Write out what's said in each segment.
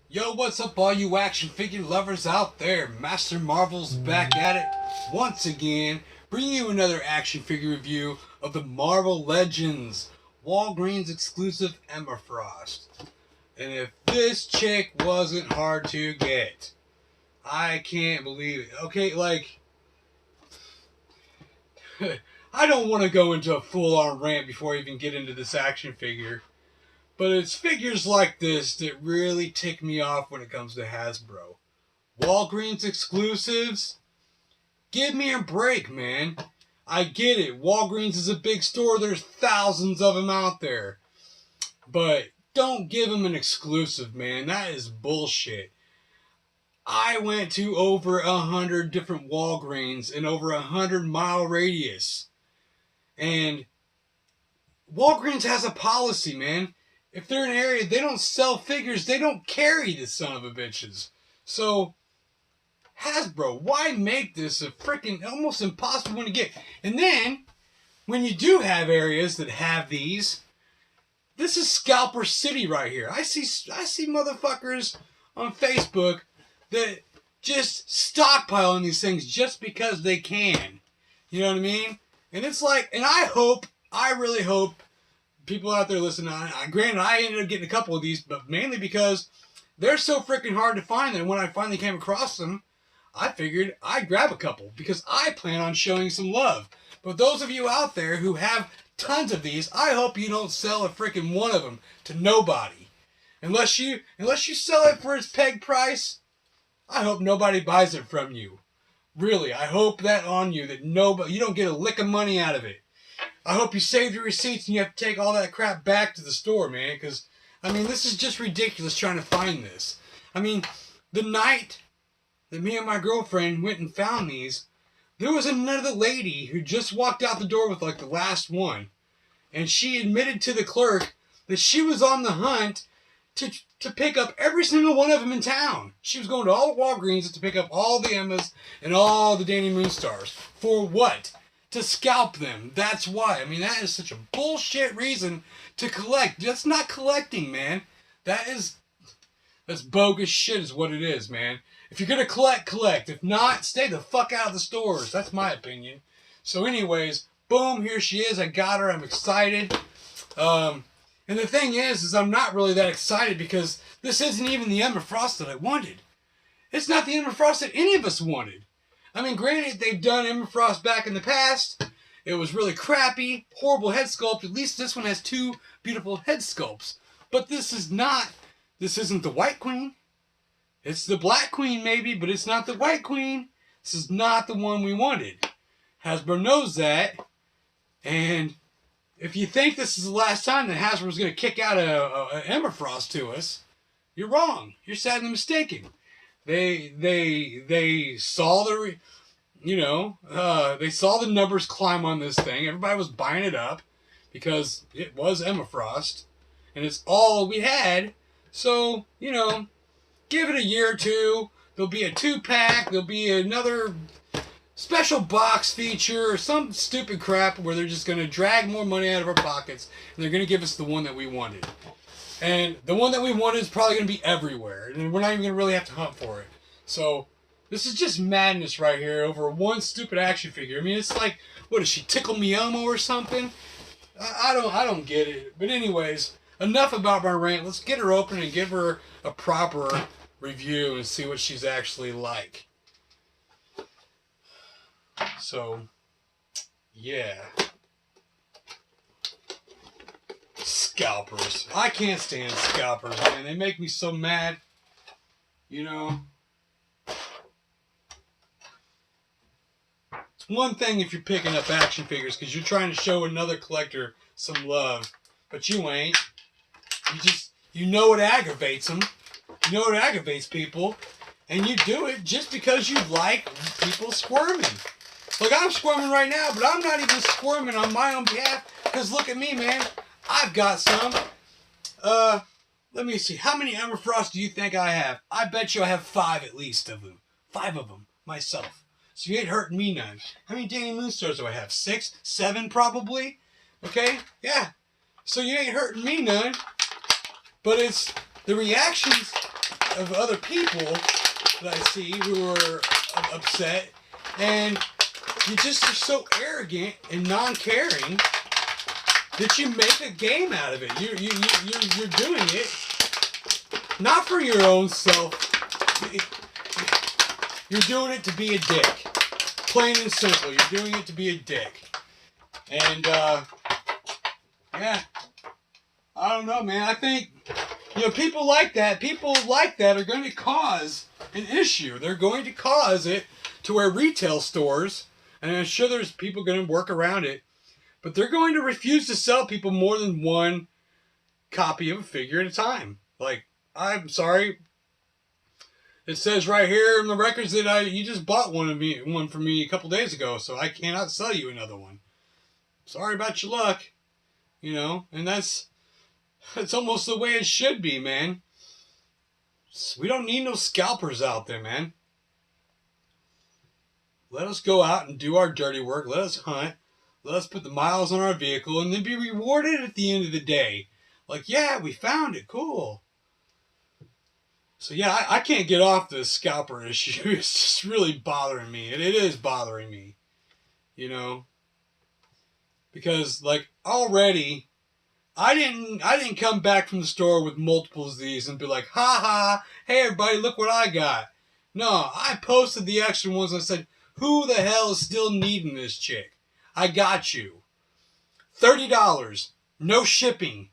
Yo, what's up all you action figure lovers out there? Master Marvel's back at it once again, bringing you another action figure review of the Marvel Legends Walgreens exclusive Emma Frost. And if this chick wasn't hard to get, I can't believe it. Okay, like, I don't want to go into a full-on rant before I even get into this action figure. But it's figures like this that really tick me off when it comes to Hasbro. Walgreens exclusives? Give me a break, man. I get it. Walgreens is a big store. There's thousands of them out there. But don't give them an exclusive, man. That is bullshit. I went to over 100 different Walgreens in over 100-mile radius. And Walgreens has a policy, man. If they're in an area, they don't sell figures. They don't carry the son of a bitches. So, Hasbro, why make this a freaking almost impossible one to get? And then, when you do have areas that have these, this is Scalper City right here. I see motherfuckers on Facebook that just stockpiling these things just because they can. You know what I mean? And it's like, and I really hope people out there listening, granted, I ended up getting a couple of these, but mainly because they're so freaking hard to find that when I finally came across them, I figured I'd grab a couple because I plan on showing some love. But those of you out there who have tons of these, I hope you don't sell a freaking one of them to nobody. Unless you sell it for its peg price, I hope nobody buys it from you. Really, I hope that on you, that you don't get a lick of money out of it. I hope you saved your receipts and you have to take all that crap back to the store, man. Because, I mean, this is just ridiculous trying to find this. I mean, the night that me and my girlfriend went and found these, there was another lady who just walked out the door with, like, the last one. And she admitted to the clerk that she was on the hunt to pick up every single one of them in town. She was going to all the Walgreens to pick up all the Emmas and all the Danny Moonstars. For what? To scalp them. That's why. I mean, that is such a bullshit reason to collect. That's not collecting, man. That's bogus shit is what it is, man. If you're going to collect. If not, stay the fuck out of the stores. That's my opinion. So anyways, boom, here she is. I got her. I'm excited. And the thing is I'm not really that excited because this isn't even the Emma Frost that I wanted. It's not the Emma Frost that any of us wanted. I mean, granted, they've done Emma Frost back in the past. It was really crappy, horrible head sculpt. At least this one has two beautiful head sculpts. But this isn't the White Queen. It's the Black Queen, maybe, but it's not the White Queen. This is not the one we wanted. Hasbro knows that. And if you think this is the last time that Hasbro's going to kick out a Emma Frost to us, you're wrong. You're sadly mistaken. They saw they saw the numbers climb on this thing. Everybody was buying it up because it was Emma Frost, and it's all we had. So, give it a year or two. There'll be a 2-pack. There'll be another special box feature or some stupid crap where they're just going to drag more money out of our pockets, and they're going to give us the one that we wanted. And the one that we wanted is probably going to be everywhere. And we're not even going to really have to hunt for it. So, this is just madness right here over one stupid action figure. I mean, it's like, what is she, Tickle Me Elmo or something? I don't get it. But anyways, enough about my rant. Let's get her open and give her a proper review and see what she's actually like. So, yeah. Scalpers. I can't stand scalpers, man. They make me so mad. It's one thing if you're picking up action figures because you're trying to show another collector some love. But you ain't. You know it aggravates them. You know it aggravates people. And you do it just because you like people squirming. Like, I'm squirming right now, but I'm not even squirming on my own behalf. Because look at me, man. I've got some. Let me see. How many Emma Frost do you think I have? I bet you I have 5 at least of them. 5 of them. Myself. So you ain't hurting me none. How many Danny Moonstars do I have? 6? 7 probably? Okay? Yeah. So you ain't hurting me none. But it's the reactions of other people that I see who are upset, and you just are so arrogant and non-caring that you make a game out of it. You're doing it not for your own self. You're doing it to be a dick. Plain and simple. You're doing it to be a dick. And yeah, I don't know, man. I think people like that are going to cause an issue. They're going to cause it to where retail stores, and I'm sure there's people going to work around it, but they're going to refuse to sell people more than one copy of a figure at a time. Like, I'm sorry, it says right here in the records that you just bought one from me a couple days ago, so I cannot sell you another one. Sorry about your luck, and that's almost the way it should be, man. We don't need no scalpers out there, man. Let us go out and do our dirty work. Let us hunt. Let us put the miles on our vehicle and then be rewarded at the end of the day. Like, yeah, we found it. Cool. So, yeah, I can't get off this scalper issue. It's just really bothering me. It is bothering me, Because, like, already, I didn't come back from the store with multiples of these and be like, ha ha, hey everybody, look what I got. No, I posted the extra ones and I said, who the hell is still needing this chick? I got you. $30, no shipping.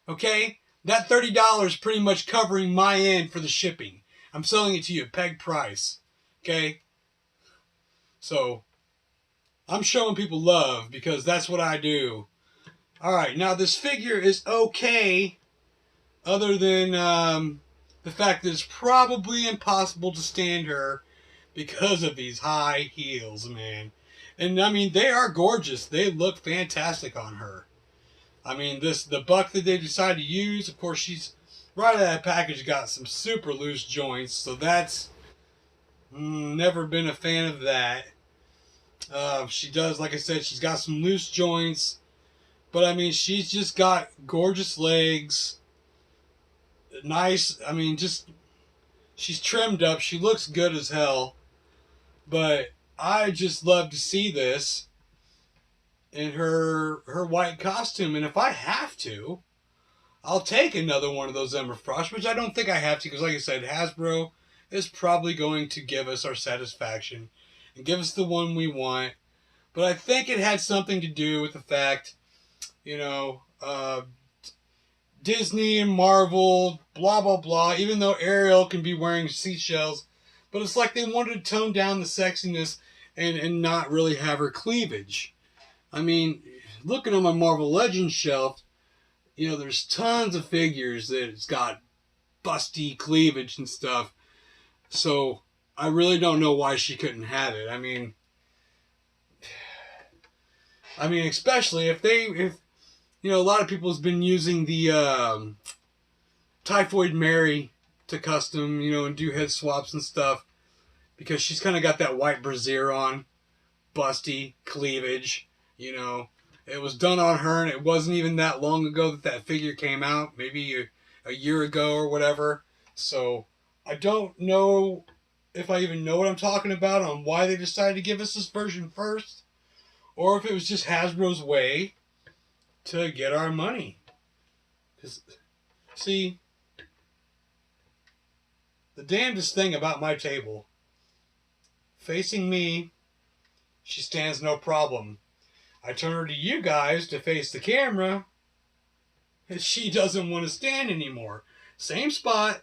Okay? That $30 pretty much covering my end for the shipping. I'm selling it to you at peg price. Okay? So, I'm showing people love because that's what I do. Alright, now this figure is okay, other than the fact that it's probably impossible to stand her because of these high heels, man. And I mean, they are gorgeous. They look fantastic on her. I mean, the buck that they decided to use, of course, she's right out of that package got some super loose joints, so that's never been a fan of that. She does, like I said, she's got some loose joints. But, I mean, she's just got gorgeous legs. Nice. I mean, she's trimmed up. She looks good as hell. But I just love to see this in her white costume. And if I have to, I'll take another one of those Ember Frost, which I don't think I have to. Because, like I said, Hasbro is probably going to give us our satisfaction and give us the one we want. But I think it had something to do with the fact, Disney and Marvel, blah, blah, blah, even though Ariel can be wearing seashells, but it's like they wanted to tone down the sexiness and not really have her cleavage. I mean, looking on my Marvel Legends shelf, there's tons of figures that it's got busty cleavage and stuff, so I really don't know why she couldn't have it. I mean, especially if a lot of people has been using the Typhoid Mary to custom, and do head swaps and stuff, because she's kind of got that white brassiere on, busty cleavage, It was done on her, and it wasn't even that long ago that figure came out, maybe a year ago or whatever. So I don't know if I even know what I'm talking about on why they decided to give us this version first, or if it was just Hasbro's way to get our money. Because, see, the damnedest thing about my table, facing me, she stands no problem. I turn her to you guys to face the camera, and she doesn't want to stand anymore. Same spot.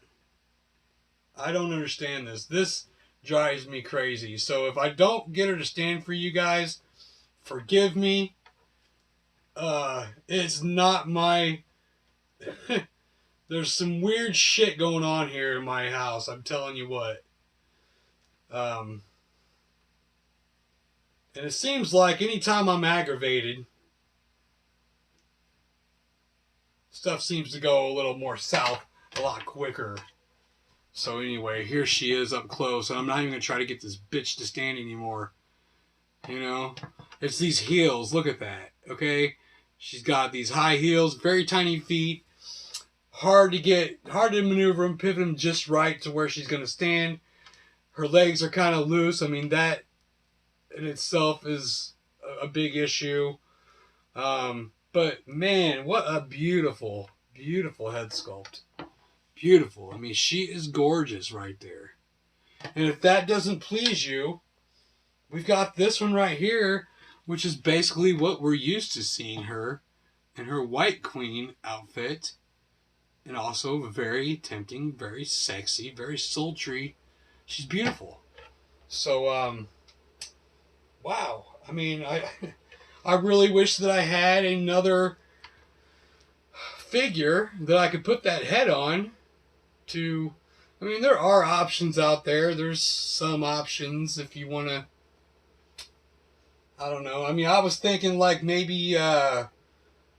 I don't understand this. This drives me crazy. So if I don't get her to stand for you guys, forgive me. It's not my... There's some weird shit going on here in my house, I'm telling you what. And it seems like anytime I'm aggravated, stuff seems to go a little more south a lot quicker. So anyway, here she is up close, and I'm not even going to try to get this bitch to stand anymore. It's these heels. Look at that, okay? She's got these high heels, very tiny feet, hard to maneuver him, pivot him just right to where she's going to stand. Her legs are kind of loose. I mean, that in itself is a big issue. But man, what a beautiful, beautiful head sculpt. Beautiful. I mean, she is gorgeous right there. And if that doesn't please you, we've got this one right here, which is basically what we're used to seeing her in her White Queen outfit. And also very tempting, very sexy, very sultry. She's beautiful. So, wow. I mean, I really wish that I had another figure that I could put that head on to... I mean, there are options out there. There's some options if you want to... I don't know. I mean, I was thinking like maybe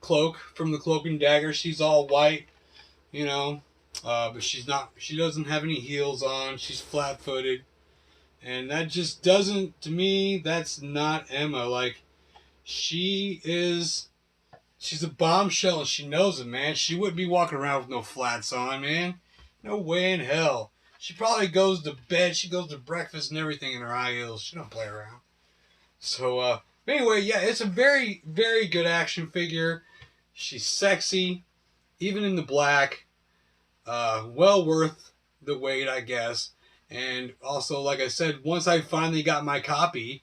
Cloak from the Cloak and Dagger. She's all white, you know. But she's not... She doesn't have any heels on. She's flat-footed. And that just doesn't... To me, that's not Emma. Like, she's a bombshell and she knows it, man. She wouldn't be walking around with no flats on, man. No way in hell. She probably goes to bed. She goes to breakfast and everything in her high heels. She don't play around. So, anyway, yeah, it's a very, very good action figure. She's sexy, even in the black. Well worth the wait, I guess. And also, like I said, once I finally got my copy,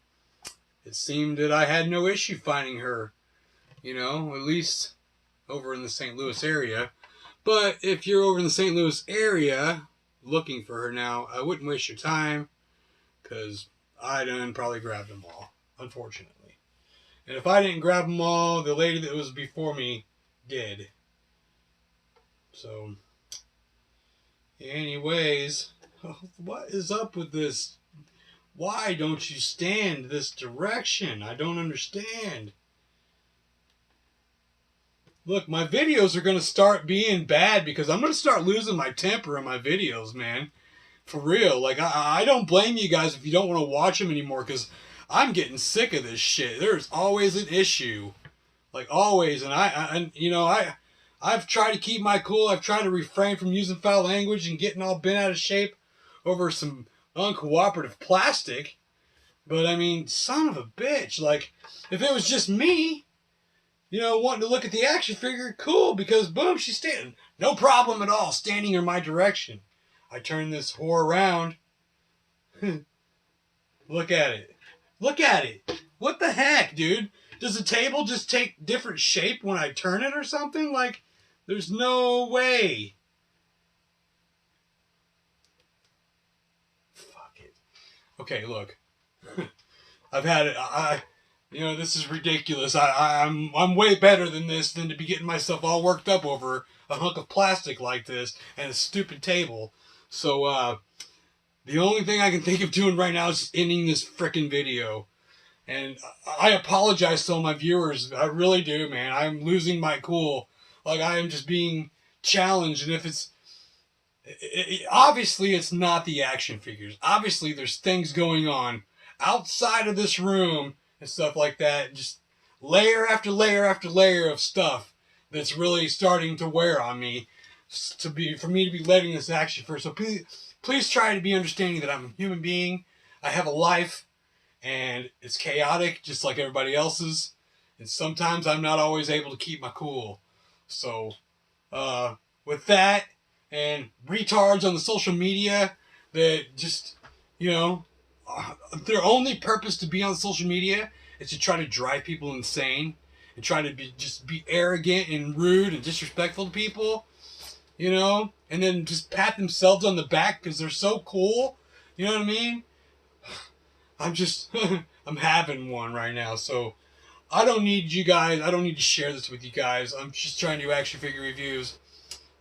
it seemed that I had no issue finding her. You know, at least over in the St. Louis area. But if you're over in the St. Louis area looking for her now, I wouldn't waste your time because I done probably grabbed them all, unfortunately. And if I didn't grab them all, the lady that was before me did. So, anyways, what is up with this? Why don't you stand this direction? I don't understand. Look, my videos are going to start being bad because I'm going to start losing my temper in my videos, man. For real. Like, I don't blame you guys if you don't want to watch them anymore because I'm getting sick of this shit. There's always an issue. Like, always. And I've tried to keep my cool. I've tried to refrain from using foul language and getting all bent out of shape over some uncooperative plastic. But, I mean, son of a bitch. Like, if it was just me... You know, wanting to look at the action figure, cool, because boom, she's standing. No problem at all, standing in my direction. I turn this whore around. Look at it. Look at it. What the heck, dude? Does the table just take different shape when I turn it or something? Like, there's no way. Fuck it. Okay, look. I've had it. You know, this is ridiculous. I'm way better than this than to be getting myself all worked up over a hunk of plastic like this and a stupid table. So, the only thing I can think of doing right now is ending this frickin' video. And I apologize to all my viewers. I really do, man. I'm losing my cool. Like, I am just being challenged. And if it's... obviously, it's not the action figures. Obviously, there's things going on outside of this room and stuff like that, just layer after layer after layer of stuff that's really starting to wear on me for me to be letting this action first. So please try to be understanding that I'm a human being. I have a life and it's chaotic just like everybody else's. And sometimes I'm not always able to keep my cool. So with that and retards on the social media that just, you know, their only purpose to be on social media is to try to drive people insane and try to be arrogant and rude and disrespectful to people, you know, and then just pat themselves on the back because they're so cool. You know what I mean? I'm just, I'm having one right now. So I don't need you guys. I don't need to share this with you guys. I'm just trying to do action figure reviews.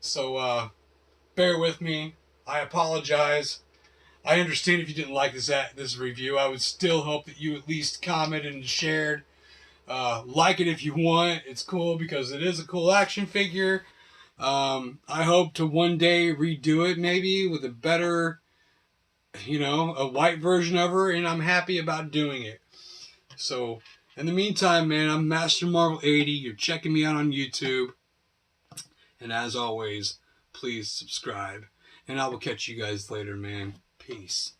So bear with me. I apologize. I understand if you didn't like this review. I would still hope that you at least commented and shared. Like it if you want. It's cool because it is a cool action figure. I hope to one day redo it maybe with a better, you know, a white version of her, and I'm happy about doing it. So, in the meantime, man, I'm MasterMarvel80. You're checking me out on YouTube. And as always, please subscribe. And I will catch you guys later, man. Peace.